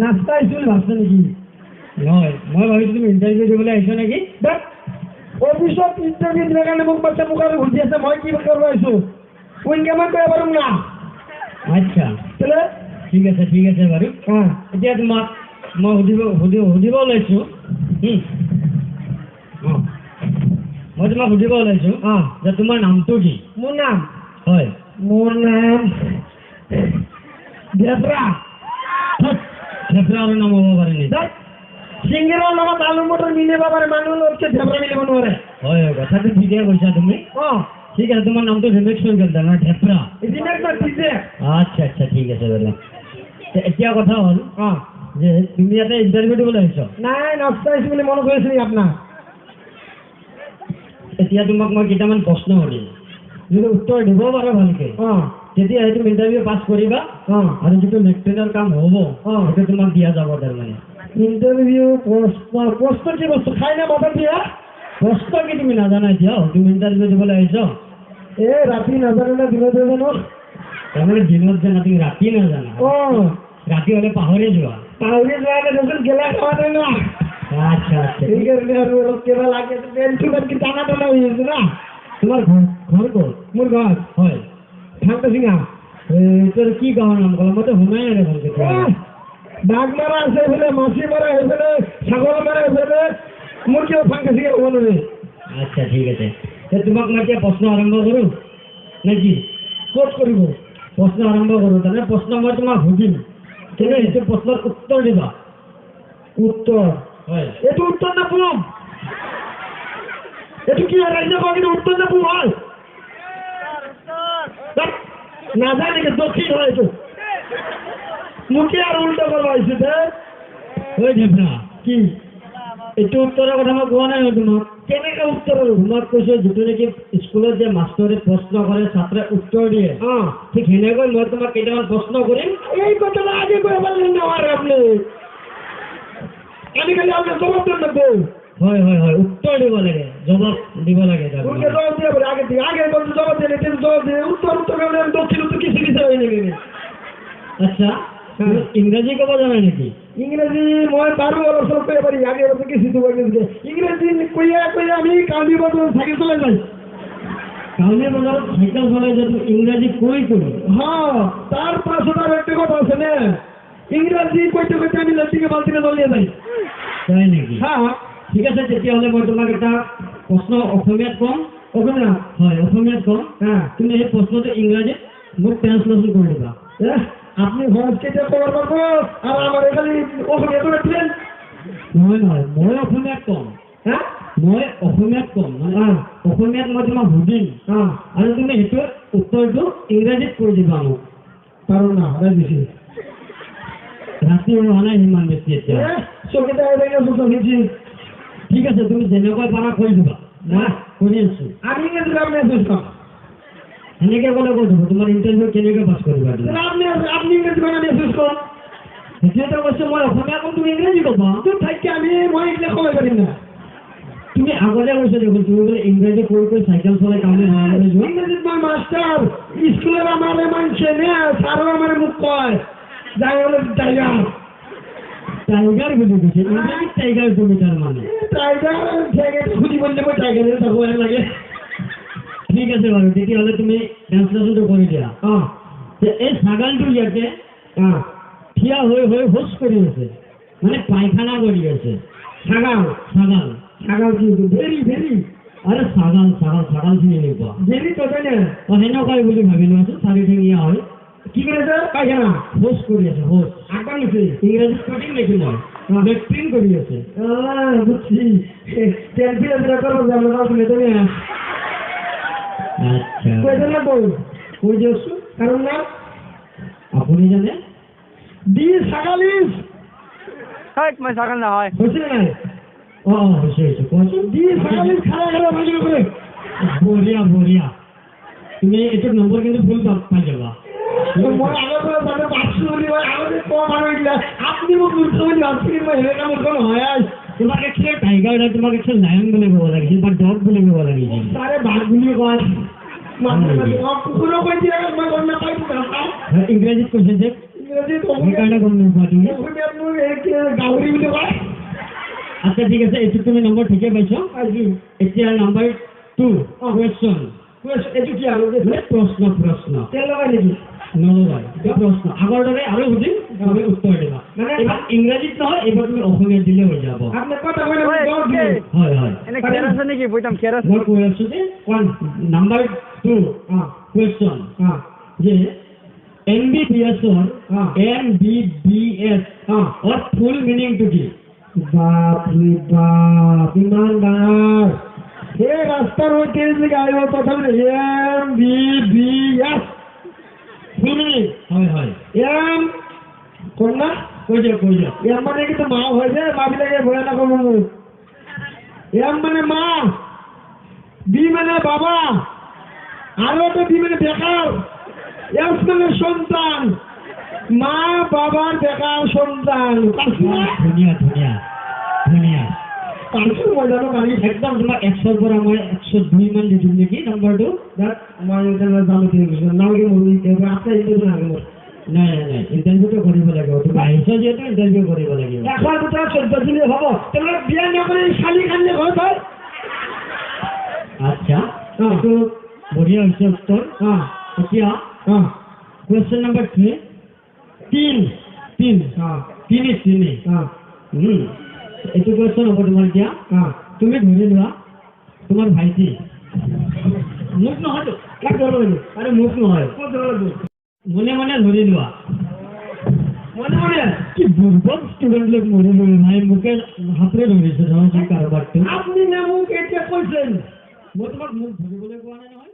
নাস্তা আহিছিল ভাবছা নেকি? নহয় মই ভাবিছোঁ তুমি ইণ্টাৰভিউ দিবলৈ আহিছা নেকি? অফিসত ইন্টাৰভিউ দিলে কাৰণে মোক বাচ্চা মোক আৰু সুধি আছে মই কি কৰিব আহিছো উইনকামত কৰিব পাৰোঁ না আচ্ছা কেলে ঠিক আছে বাৰু এতিয়া তোমাক মই সুধিব ওলাইছোঁ মই তোমাক সুধিব ওলাইছোঁ যে তোমাৰ নামটো কি? মোৰ নাম হয় দেবৰা থেপৰা আৰু নাম হ'ব পাৰে নেকি? সিংগেৰৰ লগত আলু মটৰ মিলিব পাৰে মানুহৰ লগত ঢেবৰা মিলিব নোৱাৰে হয় কথাটো ঠিকে কৈছা তুমি ঠিক আছে তোমাৰ নামটো ৰিমেক্স হৈ গ'ল তাৰমানে থেপৰা আচ্ছা ঠিক আছে বাৰু এতিয়া কথা হ'ল যে তুমি ইয়াতে ইণ্টাৰভিউ দিবলৈ আহিছ নাই নাস্তা আহিছোঁ বুলি মনত কৰিছোঁ নেকি আপোনাক এতিয়া তোমাক মই কেইটামান প্ৰশ্ন সুধিম যদি উত্তৰ দিব পাৰা ভালকৈ তেতিয়া তুমি ইণ্টাৰভিউ পাছ কৰিবা আৰু যিটো লেফটেনৰ কাম হ'ব সেইটো তোমাক দিয়া যাব তাৰমানে ইন্টাৰভিউ প্ৰশ্ন কি বস্তু খাই না মাথা দিয়া প্ৰশ্ন কি তুমি নাজানা এতিয়া তুমি ইণ্টাৰভিউ দিবলৈ আহিছ ৰাতি নাজানো না দিনত জানো তাৰমানে দিনত জানা তুমি ৰাতি নাজানা ৰাতি হ'লে পাহৰি যোৱা দেখোন গেলা খাওয়া যায় না আচ্ছা ঠিক আছে আৰ কেবা লাগে টেনশন কি টানা টানা হয়ে গেছে না তোমাৰ ঘৰ ক'ত? মোৰ ঘৰ হয় ঠান্ডা সিঙা তোৰ কি গাঁৱৰ নাম ক'লা মইতো শুনাই নাই ভালকৈ বাঘ মারা আছে ফেলে মাছি মারা ফেলে ছাগল মারা ফেলে মুরগিও ফাঁকা শিখে হবো না আচ্ছা ঠিক আছে তোমাক মই এতিয়া প্ৰশ্ন আৰম্ভ কৰোঁ নে কি কোট কৰিব প্ৰশ্ন আৰম্ভ কৰোঁ তাৰমানে প্ৰশ্ন মই তোমাক সুধিম কিন্তু সেইটো প্ৰশ্নৰ উত্তৰ দিবা উত্তর হয় এইটো উত্তর না পুরম এইটো কি রাজ্য কিন্তু উত্তর না পুরম হয় না যায় নাকি দক্ষিণ হয় এইটো মুখে আর উল্টো করবা হয়েছে ওই ঢেপনা কি এইটো উত্তৰৰ কথা মই কোৱা নাই তোমাক কেনেকে উত্তৰ তোমাক কৈছোঁ যিটো নেকি স্কুলত যে মাষ্টৰে প্ৰশ্ন কৰে ছাত্ৰে উত্তৰ দিয়ে ঠিক সেনেকৈ মই তোমাক কেইটামান প্ৰশ্ন কৰিম এই কথাটা আগে কৰে বললেন না আৰ আপনি আমি খালি আপনাৰ জবাব দেন না হয় উত্তৰ দিব লাগে জবাব দিব লাগে উনকে জবাব দিয়ে বলে আগে বলতে জবাব দেন এটা জবাব দিয়ে উত্তর করলে দক্ষিণ উত্তর কিছু কিছু হয়ে যাবে আচ্ছা ইংৰাজী ক'ব জানা নেকি? ইংরেজি মই পারো অলপ সব কইয়া পারি আগে ওরকম কিছু তো গেছে ইংরেজি কইয়া আমি কাউন্টি বাজার সাইকেল চলে যাই কাউন্টি বাজাৰত সাইকেল চলাই যাই ইংৰাজী কৈ হ্যাঁ তার 500 টাকা একটা কথা আছে না ইংরেজি কইতে আমি লটিকে বালতিতে চলিয়ে যাই তাই নেকি? হ্যাঁ ঠিক আছে তেতিয়াহ'লে মই তোমাক এটা প্ৰশ্ন অসমীয়াত ক'ম অসমীয়া হয় অসমীয়াত ক'ম তুমি এই প্ৰশ্নটো ইংৰাজীত মোক ট্ৰান্সলেশ্যন কৰি দিবা আপনি হজ কেটে খবর পাবো আর আমার এখানে অসমীয়া করে দিলেন নহয় মই অসমীয়াত ক'ম মই অসমীয়াত ক'ম মানে অসমীয়াত মই তোমাক সুধিম আৰু তুমি সেইটো উত্তৰটো ইংৰাজীত কৈ দিবা মোক পাৰো না বেশি ৰাতি হোৱা নাই সিমান বেছি এতিয়া চকিটা ঠিক আছে তুমি যেনেকৈ পাৰা কৈ দিবা মই কৰি আছোঁ আমি কিন্তু মেছেজ পাম সেনেকে ক'লে কৈ দিব তোমাৰ ইণ্টাৰভিউ কেনেকৈ পাছ কৰিবা আপনি ইংৰেজি বানা মেসেজ কৰুন সেইটোৱেতো কৈছোঁ মই অসমীয়া ক'ম তুমি ইংৰাজী ক'বা তো থাকি আমি মই এগুলো কমাই পাৰিম না তুমি আগতে কৈছা দেখোন তুমি বোলে ইংৰাজী কৈ চাইকেল চলাই কামে যোৱা ইংৰেজিত মই মাস্টাৰ স্কুলেৰ আমাৰে মানছে না স্যাৰও আমাৰ মুখ কয় যাই হলো টাইগাৰ বুলি কৈছে ইংৰাজীত টাইগাৰ তুমি তাৰমানে টাইগাৰ খুঁজি বললে মই টাইগাৰেৰ থাকবো লাগে ঠিক আছে বাৰু তেতিয়াহ'লে তুমি ট্ৰান্সলেশ্যনটো কৰি দিয়া এই ছাগালটো ইয়াতে থিয় হৈ শৌচ কৰি আছে মানে পায়খানা কৰি আছে ছাগাল কি ভেৰি ভেৰি আৰে ছাগাল চিনি নোপোৱা ভেৰি তো তাই না সেনেকুৱাই বুলি ভাবি লোৱাচোন চাৰিঠেঙীয়া হয় কি কৰেছে পায়খানা শৌচ কৰি আছে শৌচ আগবান গেছে ইংৰাজীত কঠিন দেখি মই বেক্টিং কৰি আছে বুঝছি তেল ফিরে করবো যাবো না তুমি তুমি আচ্ছা কয়জন লাগবো কই দিয়েছো কারণ না আপুনি জানে দি ছাগালিস মই ছাগাল নহয় হয়েছে না হৈছে কোৱাচোন দি ছাগালিস খাৰা ভাজি কৰে বঢ়িয়া তুমি এইটো নম্বৰ কিন্তু ভুল পাই যাবা মই আগৰ পৰা মানে পাঁচশো বুলি আগতে কম আৰু এইবিলাক আপুনি মোক মূৰ্খ বুলি ভাবছি মই সেনেকা মূৰ্খ নহয় তোমাক একচুৱেলি টাইগাৰ নাই তোমাক একচুৱেলি লায়ন বুলি ক'ব লাগিছিল বা ডগ বুলি ক'ব লাগিছিল তাৰে বাঘ বুলি কয় কুকুৰক কৈ দিয়ে মই গম নাপাই ইংৰাজীত কৈছে যে ইংৰাজীত সেইকাৰণে গম নোপোৱা তুমি অসমীয়াত মোৰ গাহৰি বুলি কয় আচ্ছা ঠিক আছে এইটো তুমি নম্বৰ ঠিকে পাইছ আজি এতিয়া নাম্বাৰ 2 কুৱেশ্যন এইটো কি আৰু প্ৰশ্ন প্ৰশ্ন তেল লগাই নেকি নলবাই প্ৰশ্ন আগৰ দৰে আৰু সুধিম তুমি উত্তৰ দিবা মানে এইবাৰ ইংৰাজীত নহয় এইবাৰ তুমি অসমীয়াত দিলে হৈ যাব আপনি কথা কই না ঐ, জবাব কি? দিলে হয় হয় এনে খেৰ আছে নেকি বুইতাম খেৰ আছে মই কৈ আছো যে নাম্বাৰ 2 কুৱেশ্যন যে MBBS MBBS or full meaning to কি বাপৰে বাপ ইমান ডাঙৰ এই ৰাস্তাৰ সৈতে যে আহিব তথাপি MBBS full meaning হয় হয় এম কন্যা কৈ দিয়ক এম মানে কিন্তু মা হয় যে মা বিলাকে ভয় নকৰিব মোক এম মানে মা বি মানে বাবা আৰু এটা বি মানে বেকাৰ এস মানে সন্তান মা বাবাৰ বেকাৰ সন্তান ধুনীয়া ধুনীয়া ধুনীয়া পাঁচশো মজানো গাড়ি একদম তোমাক 100ৰ পৰা মই 102 মান দি দিম নেকি নম্বৰটো মই জানো নালাগে মোৰ আপোনাৰ ইণ্টাৰভিউ নালাগে মোৰ নাই নাই নাই ইণ্টাৰভিউটো কৰিব লাগিব তুমি আহিছা যিহেতু ইণ্টাৰভিউ কৰিব লাগিব এশৰ ভিতৰত 14 দিলে হ'ব তেনেহ'লে বিয়া নকৰি চালি কান্দি ঘৰত হয় আচ্ছা এইটো বঢ়িয়া হৈছে উত্তৰ এতিয়া কুৱেশ্যন নম্বৰ 3 তিনি এইটো কুৱেশ্যন হ'ব তোমাৰ এতিয়া তুমি ধৰি লোৱা তোমাৰ ভাইটি মোক নহয়তো কাক ধৰিব লাগিব আৰে মোক নহয় ক'ত ধৰিব লাগিব মনে মনে ধৰি লোৱা মনে মনে কি দুৰ্বল ষ্টুডেণ্ট মৰি লৈ নাই মোকে হাতৰে ধৰিছে নহয় কাৰোবাৰটো আপুনি নে মোক এতিয়া কৈছিল মই তোমাক মোক ধৰিবলৈ কোৱা নাই নহয়